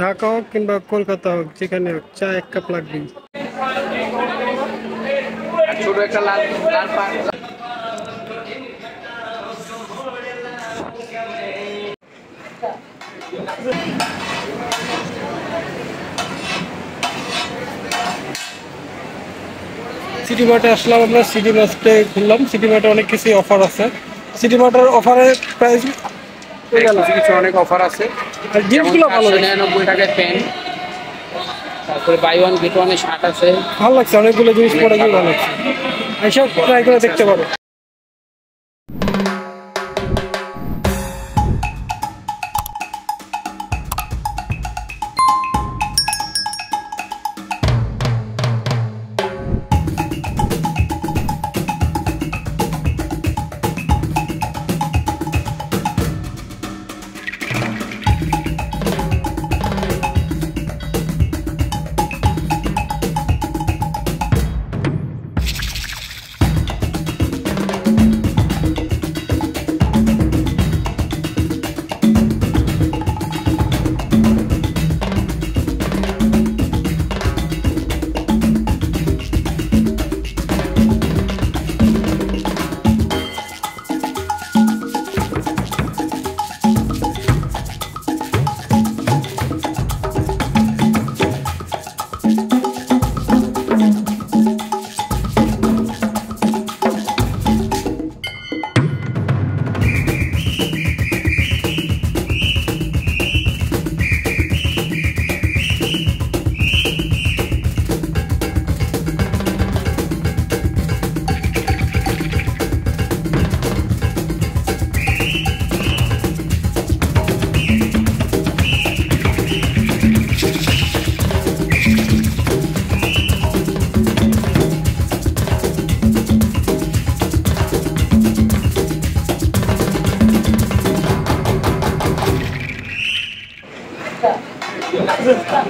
ঢাকা হোক কিংবা কলকাতা হোক, যেখানে হোক চা 1 কাপ লাগবেই। ছোট একটা লাল লাল পান। সিটি মার্টে আসলাম আমরা, সিটি মার্টে ঘুরলাম। সিটি মার্টে অনেক কিছু অফার আছে। সিটি মার্টের অফারের প্রাইস কিছু অনেক অফার আছে, আর জিনিসগুলো ভালো লাগছে। 99 টাকায় পেন, তারপরে বাই ওয়ান গেট ওয়ানের শার্ট আছে। ভালো লাগছে, অনেকগুলো জিনিস পরে গিয়ে ভালো লাগছে। এইসব ট্রাই করে দেখতে পারো।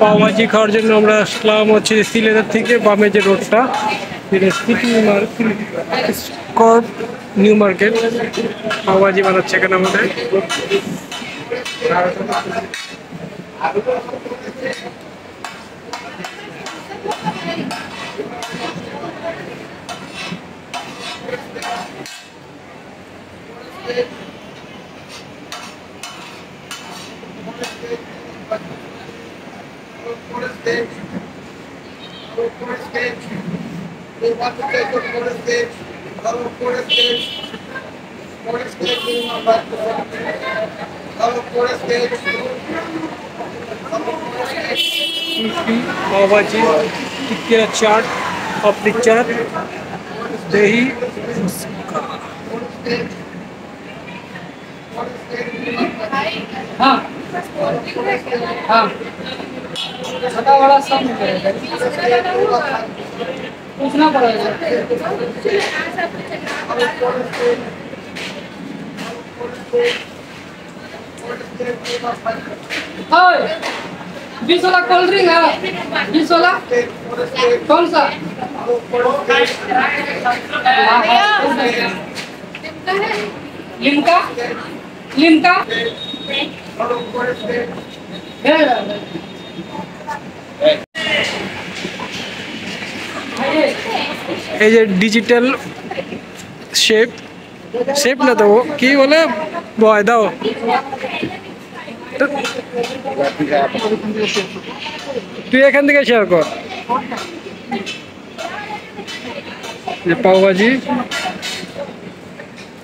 পাওভাজি খাওয়ার জন্য আমরা আসলাম হচ্ছে সিলেটের থেকে বামে যে রোডটা, city market, new market. Pav bhaji বানাচ্ছে এখানে আমাদের। पावभाजी, टिक्की चाट, पापड़ी चाट, दही, हाँ हाँ छोटा बड़ा सब पूछना पड़ेगा। 20 वाला कोल्ड ड्रिंक है, 20 वाला कौन सा? लिम्का लिम्का এই যে ডিজিটাল শেপ, শেপ না তো কি বলে, বয় দাও। তুই এখান থেকে শেয়ার কর। পাওভাজি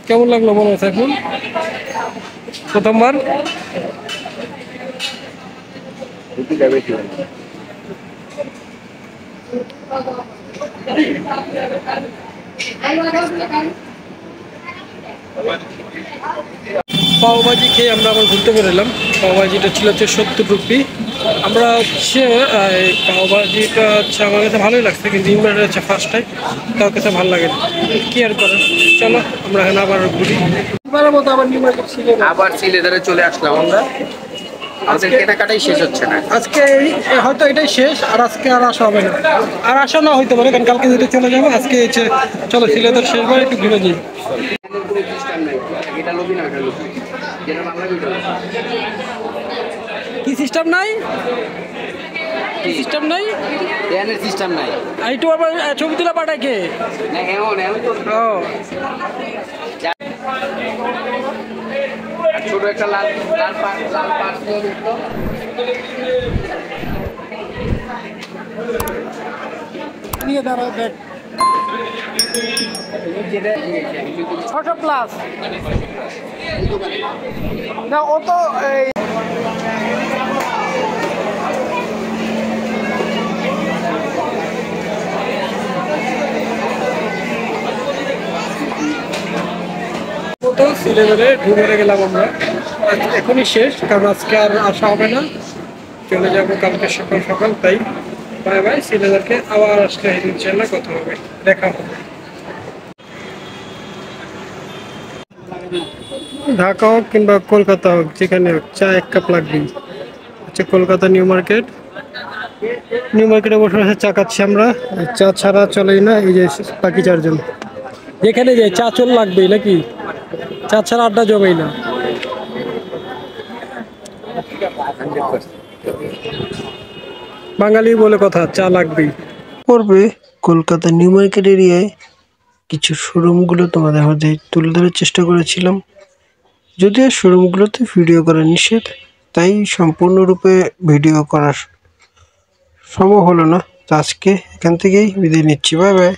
কেমন লাগলো মনে হচ্ছে এখন প্রথমবার? পাওভাজি খেয়ে আমরা আবার ঘুরতে বেরোলাম। পাওভাজিটা ছিল হচ্ছে 70 রুপি। আমরা হচ্ছে পাওভাজিটা হচ্ছে আমার কাছে ভালোই লাগছে, কিন্তু ইমরানের হচ্ছে ফার্স্ট টাইম, তার কাছে ভালো লাগে না। কি আর করার, চলো আমরা এখানে আবার ঘুরি। এবারের মতো আবার নিউ মার্কেট আবার সিলেদারে চলে আসলাম আমরা। আজকে কেনাকাটাই শেষ হচ্ছে না। আজকে হয়তো এটাই শেষ, আর আজকে আর আসা হবে না, আর আসা না হইতে পারে, কারণ কালকে যেটা চলে যাবো। আজকে হচ্ছে চলো সিলেদার শেষবার একটু ঘুরে যাই। কি সিস্টেম নাই, সিস্টেম নাই, ট্রেনের সিস্টেম নাই। আর একটু আবার ছবি তুলে পাঠায় কে? না এমন এমন তো ও ছোট একটা লাল লাল পার্স নিয়ে দিতো। নিয়ে দাঁড়াও দেখ 600 প্লাস না ও তো এই তো সিলেবারে ঘুরে গেলাম আমরা, এখনই শেষ কারণ আজকে আর আসা হবে না, চলে যাবো কালকে সকাল সকাল। তাই বাই বাই, সিলেবারকে আবার আসলে ইনশাল্লাহ কথা হবে, দেখা হবে। ঢাকা হোক কিংবা কলকাতা হোক, যেখানে হোক চা 1 কাপ লাগবেই। হচ্ছে কলকাতা নিউ মার্কেট, নিউ মার্কেটে বসে বসে চা খাচ্ছি আমরা। চা ছাড়া চলেই না, এই যে বাকি 4 জন যেখানে যাই চা চল লাগবেই নাকি, চা ছাড়া আড্ডা জমেই না। বাঙালি বলে কথা, চা লাগবেই। পূর্বে কলকাতা নিউ মার্কেট এরিয়ায় কিছু শোরুমগুলো তোমাদের মধ্যে তুলে ধরার চেষ্টা করেছিলাম, যদিও শোরুমগুলোতে ভিডিও করা নিষেধ, তাই সম্পূর্ণরূপে ভিডিও করা সম্ভব হলো না। তো আজকে এখান থেকেই বিদায় নিচ্ছি, বাই বাই।